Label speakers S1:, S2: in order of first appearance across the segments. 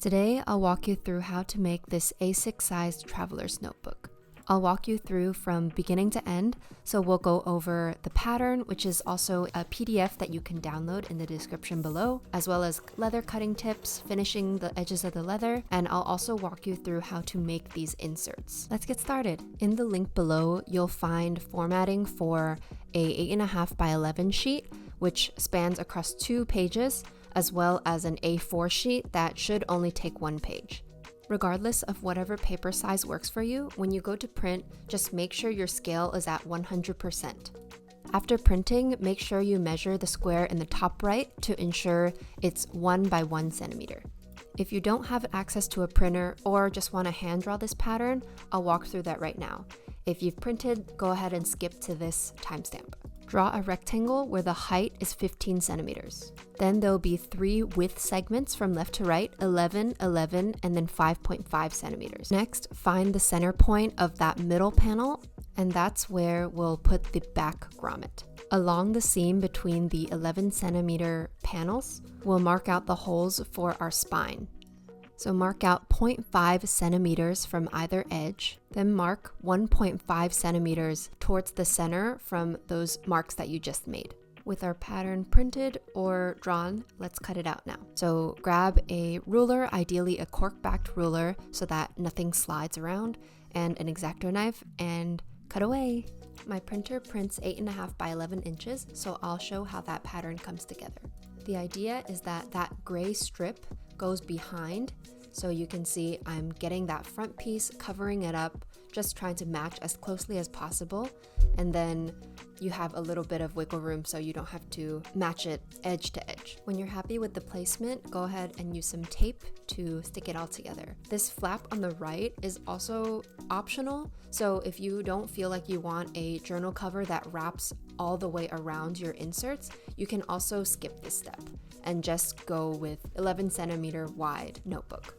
S1: Today, I'll walk you through how to make this A6 sized traveler's notebook. I'll walk you through from beginning to end, so we'll go over the pattern, which is also a PDF that you can download in the description below, as well as leather cutting tips, finishing the edges of the leather, and I'll also walk you through how to make these inserts. Let's get started. In the link below, you'll find formatting for a 8.5 by 11 sheet, which spans across 2 pages, as well as an A4 sheet that should only take 1 page. Regardless of whatever paper size works for you, when you go to print, just make sure your scale is at 100%. After printing, make sure you measure the square in the top right to ensure it's 1 by 1 centimeter. If you don't have access to a printer or just want to hand draw this pattern, I'll walk through that right now. If you've printed, go ahead and skip to this timestamp. Draw a rectangle where the height is 15 centimeters. Then there'll be 3 width segments from left to right, 11, 11, and then 5.5 centimeters. Next, find the center point of that middle panel, and that's where we'll put the back grommet. Along the seam between the 11 centimeter panels, we'll mark out the holes for our spine. So mark out 0.5 centimeters from either edge, then mark 1.5 centimeters towards the center from those marks that you just made. With our pattern printed or drawn, let's cut it out now. So grab a ruler, ideally a cork-backed ruler so that nothing slides around, and an x-acto knife, and cut away. My printer prints 8.5 by 11 inches, so I'll show how that pattern comes together. The idea is that gray strip goes behind, so you can see I'm getting that front piece, covering it up, just trying to match as closely as possible, and then you have a little bit of wiggle room so you don't have to match it edge to edge. When you're happy with the placement, go ahead and use some tape to stick it all together. This flap on the right is also optional, so if you don't feel like you want a journal cover that wraps all the way around your inserts, you can also skip this step and just go with 11 centimeter wide notebook.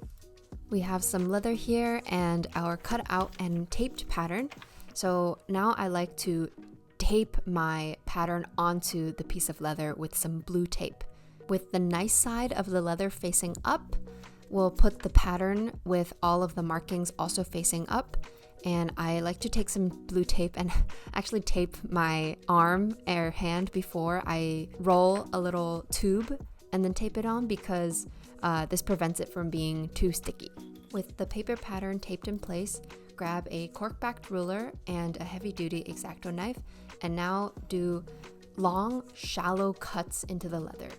S1: We have some leather here and our cut out and taped pattern. So now I like to tape my pattern onto the piece of leather with some blue tape. With the nice side of the leather facing up, we'll put the pattern with all of the markings also facing up. And I like to take some blue tape and actually tape my arm or hand before I roll a little tube and then tape it on because this prevents it from being too sticky. With the paper pattern taped in place, grab a cork-backed ruler and a heavy-duty x-acto knife, and now do long, shallow cuts into the leather.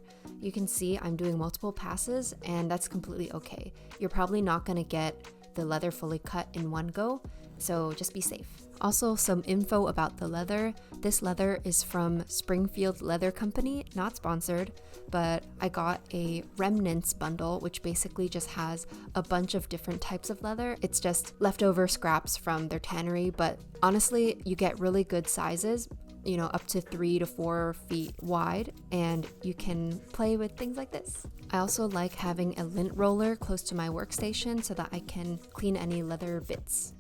S1: You can see I'm doing multiple passes, and that's completely okay. You're probably not going to get the leather fully cut in one go, so just be safe. Also, some info about the leather. This leather is from Springfield Leather Company, not sponsored, but I got a remnants bundle, which basically just has a bunch of different types of leather. It's just leftover scraps from their tannery, but honestly, you get really good sizes, up to 3 to 4 feet wide, and you can play with things like this. I also like having a lint roller close to my workstation so that I can clean any leather bits.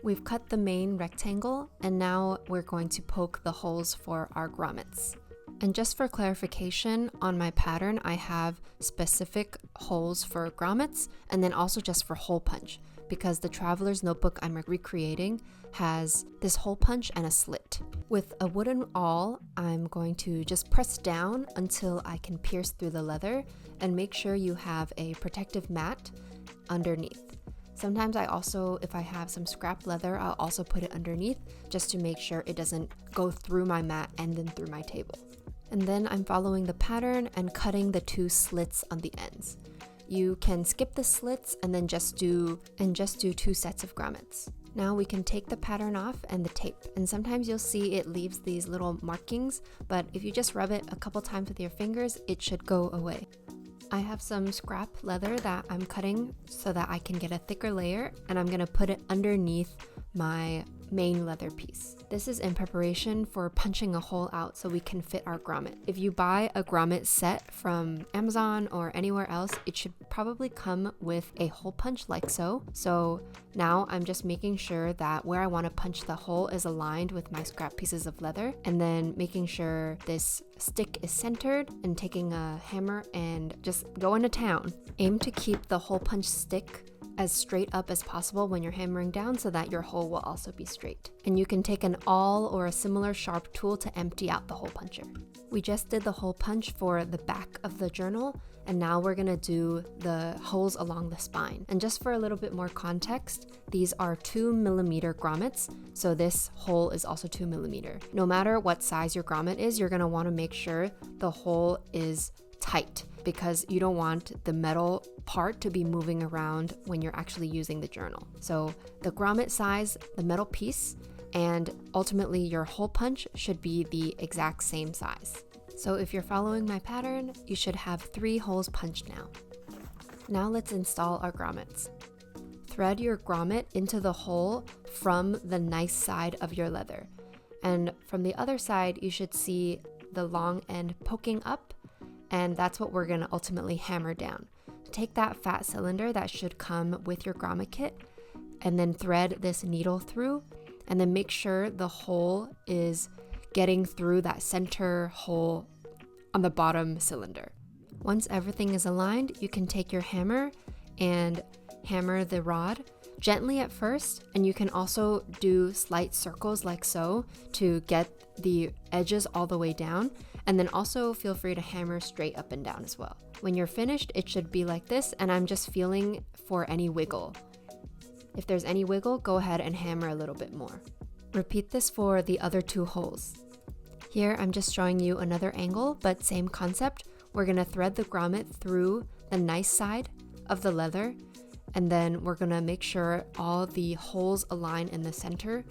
S1: We've cut the main rectangle, and now we're going to poke the holes for our grommets. And just for clarification, on my pattern, I have specific holes for grommets and then also just for hole punch, because the traveler's notebook I'm recreating has this hole punch and a slit. With a wooden awl, I'm going to just press down until I can pierce through the leather, and make sure you have a protective mat underneath. Sometimes if I have some scrap leather, I'll also put it underneath just to make sure it doesn't go through my mat and then through my table. And then I'm following the pattern and cutting the 2 slits on the ends. You can skip the slits and then just do 2 sets of grommets. Now we can take the pattern off and the tape, and sometimes you'll see it leaves these little markings, but if you just rub it a couple times with your fingers, it should go away. I have some scrap leather that I'm cutting so that I can get a thicker layer, and I'm going to put it underneath my main leather piece. This is in preparation for punching a hole out so we can fit our grommet. If you buy a grommet set from Amazon or anywhere else, it should probably come with a hole punch like so. So now I'm just making sure that where I want to punch the hole is aligned with my scrap pieces of leather, and then making sure this stick is centered and taking a hammer and just going to town. Aim to keep the hole punch stick as straight up as possible when you're hammering down so that your hole will also be straight. And you can take an awl or a similar sharp tool to empty out the hole puncher. We just did the hole punch for the back of the journal, and now we're gonna do the holes along the spine. And just for a little bit more context, these are 2mm grommets, so this hole is also 2mm. No matter what size your grommet is, you're gonna wanna make sure the hole is tight, because you don't want the metal part to be moving around when you're actually using the journal. So the grommet size, the metal piece, and ultimately your hole punch should be the exact same size. So if you're following my pattern, you should have 3 holes punched now. Now let's install our grommets. Thread your grommet into the hole from the nice side of your leather. And from the other side, you should see the long end poking up, and that's what we're gonna ultimately hammer down. Take that fat cylinder that should come with your grommet kit, and then thread this needle through, and then make sure the hole is getting through that center hole on the bottom cylinder. Once everything is aligned, you can take your hammer and hammer the rod gently at first, and you can also do slight circles like so to get the edges all the way down, and then also feel free to hammer straight up and down as well. When you're finished, it should be like this, and I'm just feeling for any wiggle. If there's any wiggle, go ahead and hammer a little bit more. Repeat this for the other 2 holes. Here I'm just showing you another angle, but same concept. We're gonna thread the grommet through the nice side of the leather, and then we're gonna make sure all the holes align in the center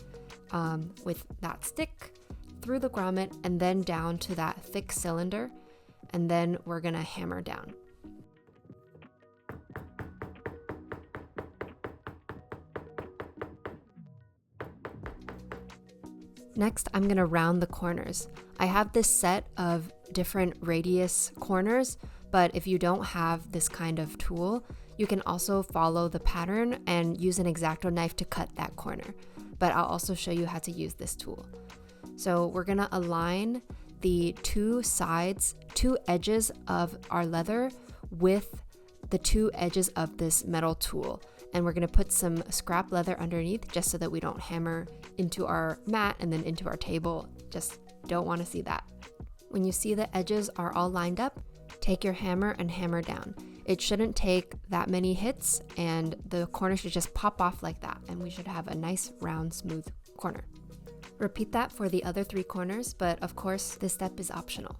S1: with that stick through the grommet, and then down to that thick cylinder, and then we're gonna hammer down. Next, I'm gonna round the corners. I have this set of different radius corners, but if you don't have this kind of tool, you can also follow the pattern and use an X-acto knife to cut that corner. But I'll also show you how to use this tool. So we're gonna align the 2 sides, 2 edges of our leather with the 2 edges of this metal tool. And we're gonna put some scrap leather underneath just so that we don't hammer into our mat and then into our table. Just don't wanna see that. When you see the edges are all lined up, take your hammer and hammer down. It shouldn't take that many hits, and the corner should just pop off like that, and we should have a nice round smooth corner. Repeat that for the other 3 corners, but of course this step is optional.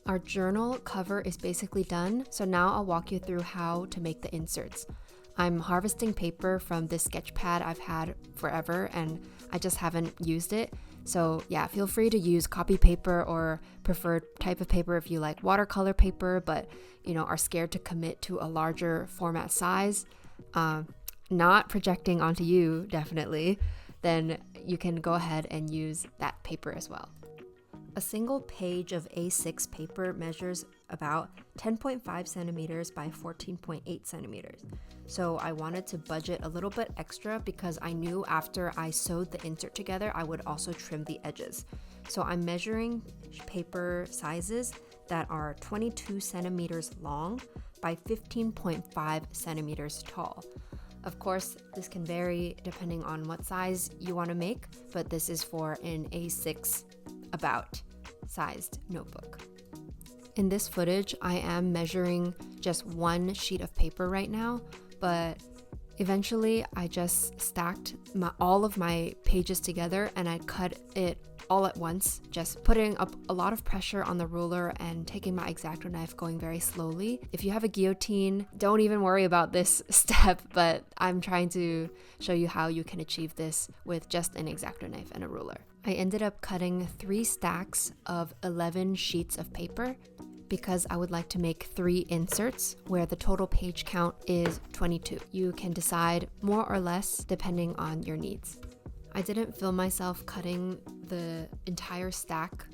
S1: Our journal cover is basically done, so now I'll walk you through how to make the inserts. I'm harvesting paper from this sketch pad I've had forever, and I just haven't used it. So yeah, feel free to use copy paper or preferred type of paper if you like watercolor paper, but are scared to commit to a larger format size, not projecting onto you definitely, then you can go ahead and use that paper as well. A single page of A6 paper measures about 10.5 centimeters by 14.8 centimeters. So I wanted to budget a little bit extra because I knew after I sewed the insert together, I would also trim the edges. So I'm measuring paper sizes that are 22 centimeters long by 15.5 centimeters tall. Of course, this can vary depending on what size you want to make, but this is for an A6 about sized notebook. In this footage, I am measuring just 1 sheet of paper right now, but eventually I just stacked all of my pages together and I cut it all at once, just putting up a lot of pressure on the ruler and taking my X-acto knife, going very slowly. If you have a guillotine, don't even worry about this step, but I'm trying to show you how you can achieve this with just an X-acto knife and a ruler. I ended up cutting 3 stacks of 11 sheets of paper because I would like to make 3 inserts where the total page count is 22. You can decide more or less depending on your needs. I didn't film myself cutting the entire stack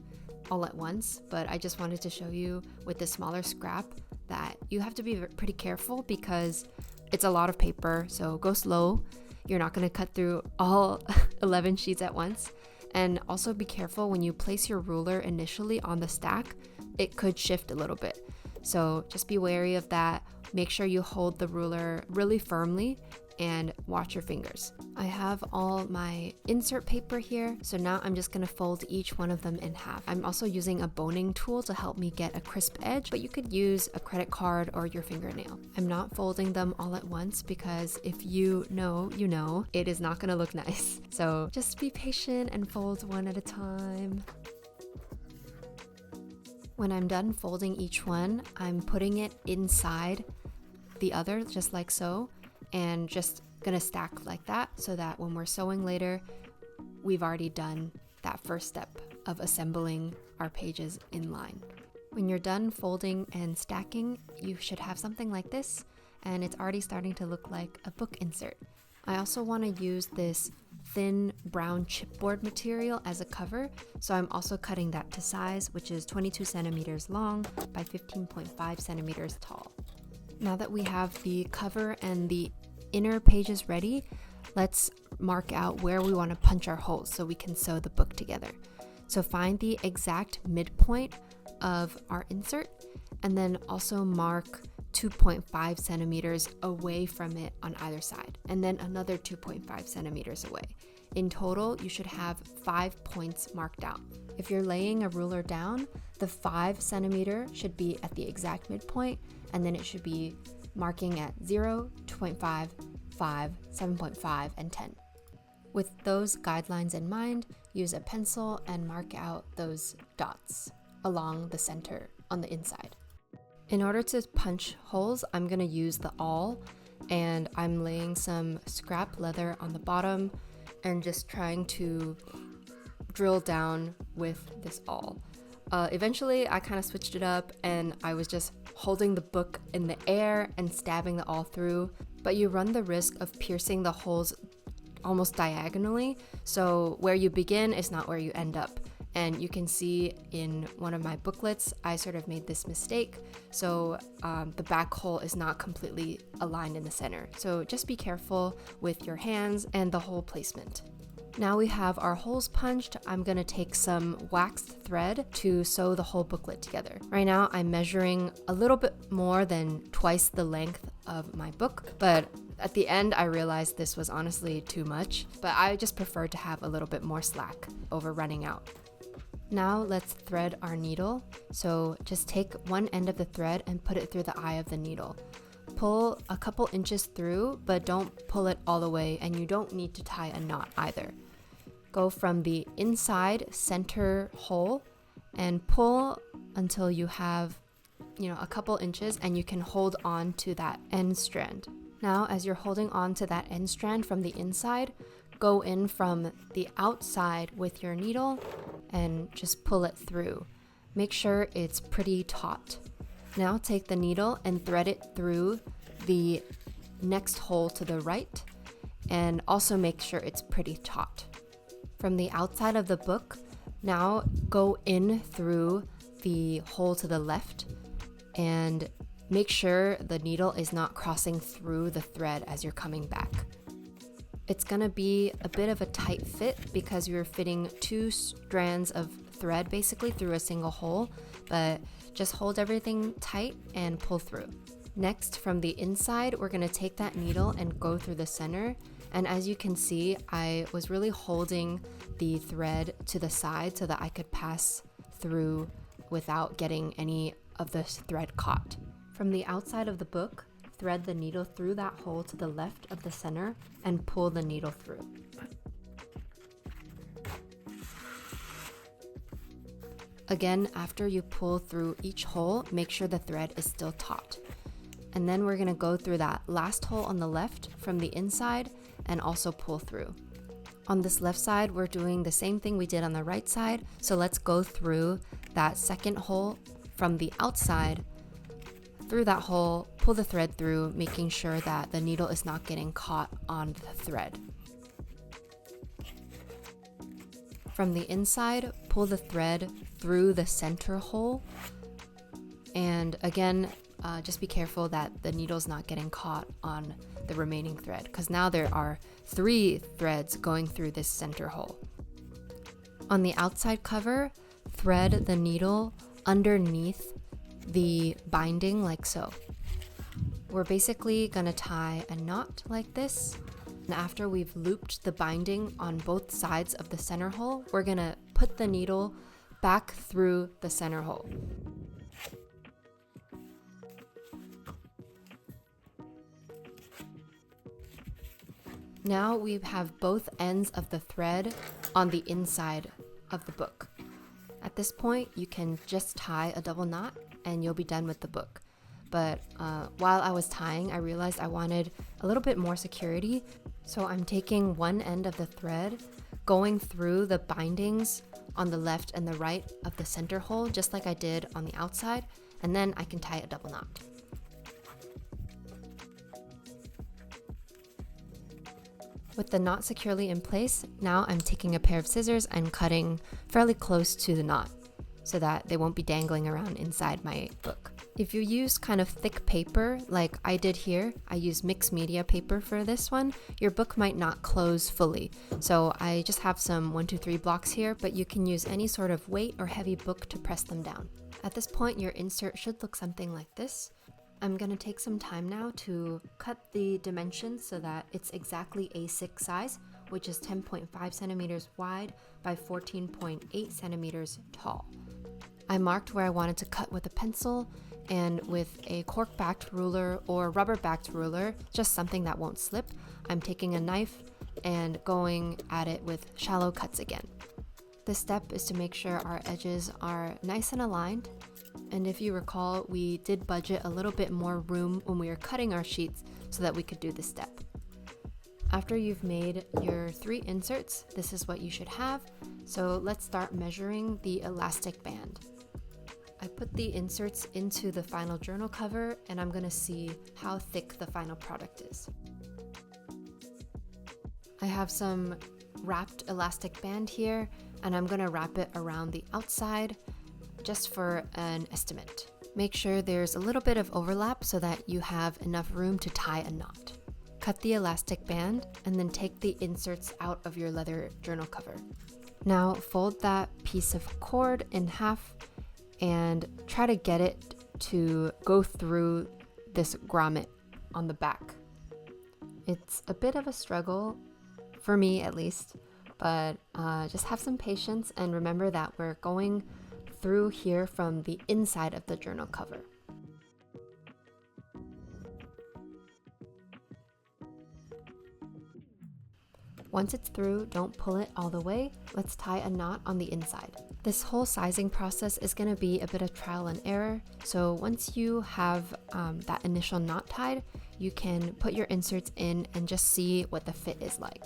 S1: all at once, but I just wanted to show you with the smaller scrap that you have to be pretty careful because it's a lot of paper, so go slow. You're not going to cut through all 11 sheets at once. And also be careful when you place your ruler initially on the stack, it could shift a little bit. So just be wary of that. Make sure you hold the ruler really firmly and watch your fingers. I have all my insert paper here, so now I'm just gonna fold each one of them in half. I'm also using a boning tool to help me get a crisp edge, but you could use a credit card or your fingernail. I'm not folding them all at once because if you know, you know, it is not gonna look nice. So just be patient and fold one at a time. When I'm done folding each one, I'm putting it inside the other, just like so, and just gonna stack like that so that when we're sewing later, we've already done that first step of assembling our pages in line. When you're done folding and stacking, you should have something like this, and it's already starting to look like a book insert. I also want to use this thin brown chipboard material as a cover, so I'm also cutting that to size, which is 22 centimeters long by 15.5 centimeters tall. Now that we have the cover and the inner pages ready, let's mark out where we want to punch our holes so we can sew the book together. So find the exact midpoint of our insert and then also mark 2.5 centimeters away from it on either side, and then another 2.5 centimeters away. In total, you should have 5 points marked out. If you're laying a ruler down, the 5 centimeter should be at the exact midpoint, and then it should be marking at 0, 2.5, 5, 7.5, and 10. With those guidelines in mind, use a pencil and mark out those dots along the center on the inside. In order to punch holes, I'm going to use the awl, and I'm laying some scrap leather on the bottom and just trying to drill down with this awl. Eventually, I kind of switched it up and I was just holding the book in the air and stabbing the awl through, but you run the risk of piercing the holes almost diagonally, so where you begin is not where you end up. And you can see in one of my booklets, I sort of made this mistake. So the back hole is not completely aligned in the center. So just be careful with your hands and the hole placement. Now we have our holes punched. I'm gonna take some waxed thread to sew the whole booklet together. Right now I'm measuring a little bit more than twice the length of my book, but at the end I realized this was honestly too much, but I just prefer to have a little bit more slack over running out. Now let's thread our needle. So just take one end of the thread and put it through the eye of the needle. Pull a couple inches through, but don't pull it all the way, and you don't need to tie a knot either. Go from the inside center hole and pull until you have, a couple inches, and you can hold on to that end strand. Now, as you're holding on to that end strand from the inside, go in from the outside with your needle and just pull it through. Make sure it's pretty taut. Now take the needle and thread it through the next hole to the right, and also make sure it's pretty taut. From the outside of the book, now go in through the hole to the left and make sure the needle is not crossing through the thread as you're coming back. It's gonna be a bit of a tight fit because you're fitting 2 strands of thread basically through a single hole, but just hold everything tight and pull through. Next, from the inside, we're gonna take that needle and go through the center. And as you can see, I was really holding the thread to the side so that I could pass through without getting any of the thread caught. From the outside of the book, thread the needle through that hole to the left of the center and pull the needle through. Again, after you pull through each hole, make sure the thread is still taut. And then we're gonna go through that last hole on the left from the inside and also pull through. On this left side, we're doing the same thing we did on the right side. So let's go through that second hole from the outside, through that hole, pull the thread through, making sure that the needle is not getting caught on the thread. From the inside, pull the thread through the center hole. And again, just be careful that the needle's not getting caught on the remaining thread, because now there are 3 threads going through this center hole. On the outside cover, thread the needle underneath the binding like so. We're basically gonna tie a knot like this. And after we've looped the binding on both sides of the center hole, we're gonna put the needle back through the center hole. Now we have both ends of the thread on the inside of the book. At this point, you can just tie a double knot and you'll be done with the book. But while I was tying, I realized I wanted a little bit more security. So I'm taking one end of the thread, going through the bindings on the left and the right of the center hole, just like I did on the outside, and then I can tie a double knot. With the knot securely in place, now I'm taking a pair of scissors and cutting fairly close to the knot so that they won't be dangling around inside my book. If you use kind of thick paper like I did here, I use mixed media paper for this one, your book might not close fully. So I just have some 1, 2, 3 blocks here, but you can use any sort of weight or heavy book to press them down. At this point, your insert should look something like this. I'm gonna take some time now to cut the dimensions so that it's exactly A6 size, which is 10.5 centimeters wide by 14.8 centimeters tall. I marked where I wanted to cut with a pencil, and with a cork-backed ruler or rubber-backed ruler, just something that won't slip, I'm taking a knife and going at it with shallow cuts again. This step is to make sure our edges are nice and aligned. And if you recall, we did budget a little bit more room when we were cutting our sheets so that we could do this step. After you've made your 3 inserts, this is what you should have. So let's start measuring the elastic band. I put the inserts into the final journal cover and I'm gonna see how thick the final product is. I have some wrapped elastic band here and I'm gonna wrap it around the outside just for an estimate. Make sure there's a little bit of overlap so that you have enough room to tie a knot. Cut the elastic band and then take the inserts out of your leather journal cover. Now fold that piece of cord in half and try to get it to go through this grommet on the back. It's a bit of a struggle, for me at least, but just have some patience and remember that we're going through here from the inside of the journal cover. Once it's through, don't pull it all the way. Let's tie a knot on the inside. This whole sizing process is going to be a bit of trial and error. So once you have that initial knot tied, you can put your inserts in and just see what the fit is like.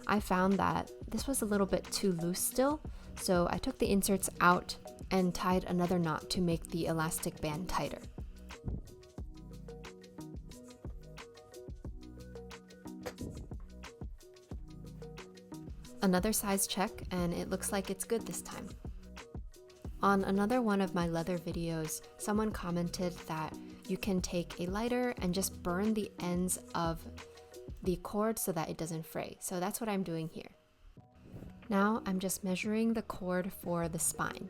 S1: I found that this was a little bit too loose still, so I took the inserts out and tied another knot to make the elastic band tighter. Another size check, and it looks like it's good this time. On another one of my leather videos, someone commented that you can take a lighter and just burn the ends of the cord so that it doesn't fray. So that's what I'm doing here. Now I'm just measuring the cord for the spine.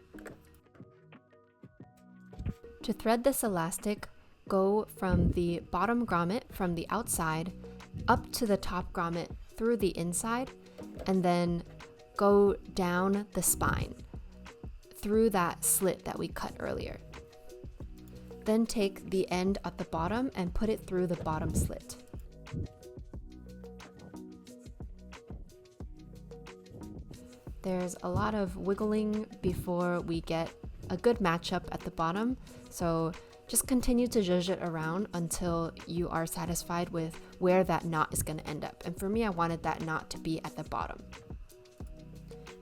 S1: To thread this elastic, go from the bottom grommet from the outside up to the top grommet through the inside, and then go down the spine through that slit that we cut earlier. Then take the end at the bottom and put it through the bottom slit. There's a lot of wiggling before we get a good matchup at the bottom, so just continue to zhuzh it around until you are satisfied with where that knot is going to end up. And for me, I wanted that knot to be at the bottom.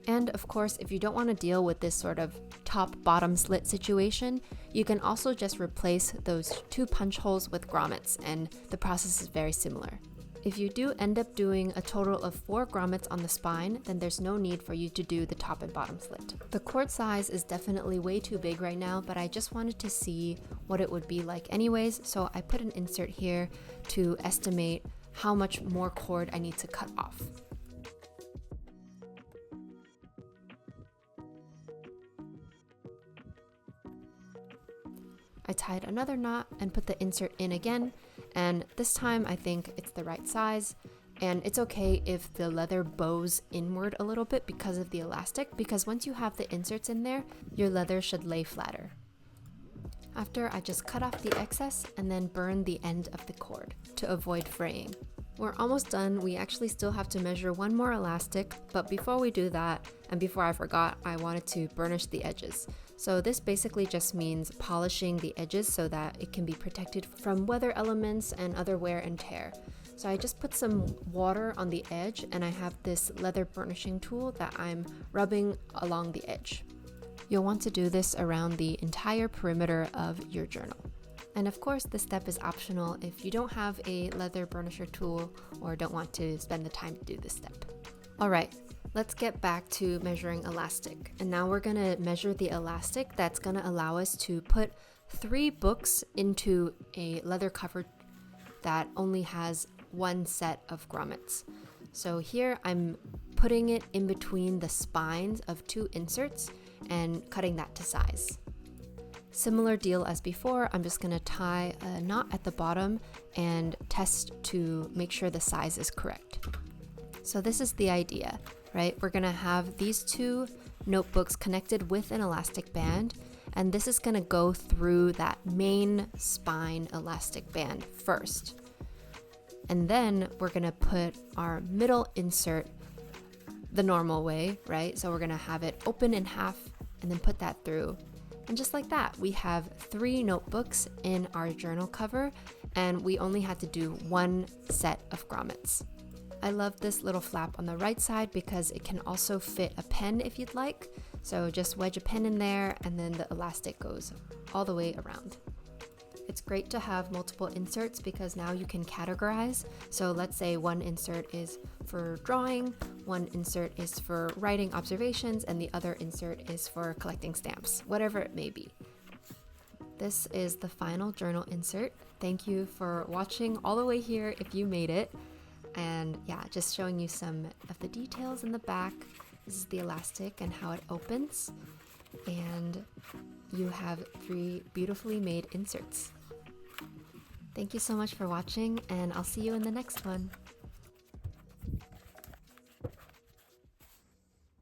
S1: And of course, if you don't want to deal with this sort of top-bottom slit situation, you can also just replace those 2 punch holes with grommets, and the process is very similar. If you do end up doing a total of 4 grommets on the spine, then there's no need for you to do the top and bottom slit. The cord size is definitely way too big right now, but I just wanted to see what it would be like anyways, so I put an insert here to estimate how much more cord I need to cut off. I tied another knot and put the insert in again, and this time I think it's the right size, and it's okay if the leather bows inward a little bit because of the elastic, because once you have the inserts in there, your leather should lay flatter. After, I just cut off the excess and then burn the end of the cord to avoid fraying. We're almost done. We actually still have to measure one more elastic, but before we do that, and before I forgot, I wanted to burnish the edges. So this basically just means polishing the edges so that it can be protected from weather elements and other wear and tear. So I just put some water on the edge, and I have this leather burnishing tool that I'm rubbing along the edge. You'll want to do this around the entire perimeter of your journal. And of course, this step is optional if you don't have a leather burnisher tool or don't want to spend the time to do this step. All right, let's get back to measuring elastic. And now we're gonna measure the elastic that's gonna allow us to put 3 books into a leather cover that only has 1 set of grommets. So here I'm putting it in between the spines of 2 inserts and cutting that to size. Similar deal as before, I'm just gonna tie a knot at the bottom and test to make sure the size is correct. So this is the idea, right? We're gonna have these 2 notebooks connected with an elastic band, and this is gonna go through that main spine elastic band first. And then we're gonna put our middle insert the normal way, right? So we're gonna have it open in half and then put that through. And just like that, we have 3 notebooks in our journal cover, and we only had to do 1 set of grommets. I love this little flap on the right side because it can also fit a pen if you'd like. So just wedge a pen in there, and then the elastic goes all the way around. It's great to have multiple inserts because now you can categorize. So let's say one insert is for drawing, one insert is for writing observations, and the other insert is for collecting stamps, whatever it may be. This is the final journal insert. Thank you for watching all the way here if you made it. And yeah, just showing you some of the details in the back. This is the elastic and how it opens. And you have 3 beautifully made inserts. Thank you so much for watching, and I'll see you in the next one.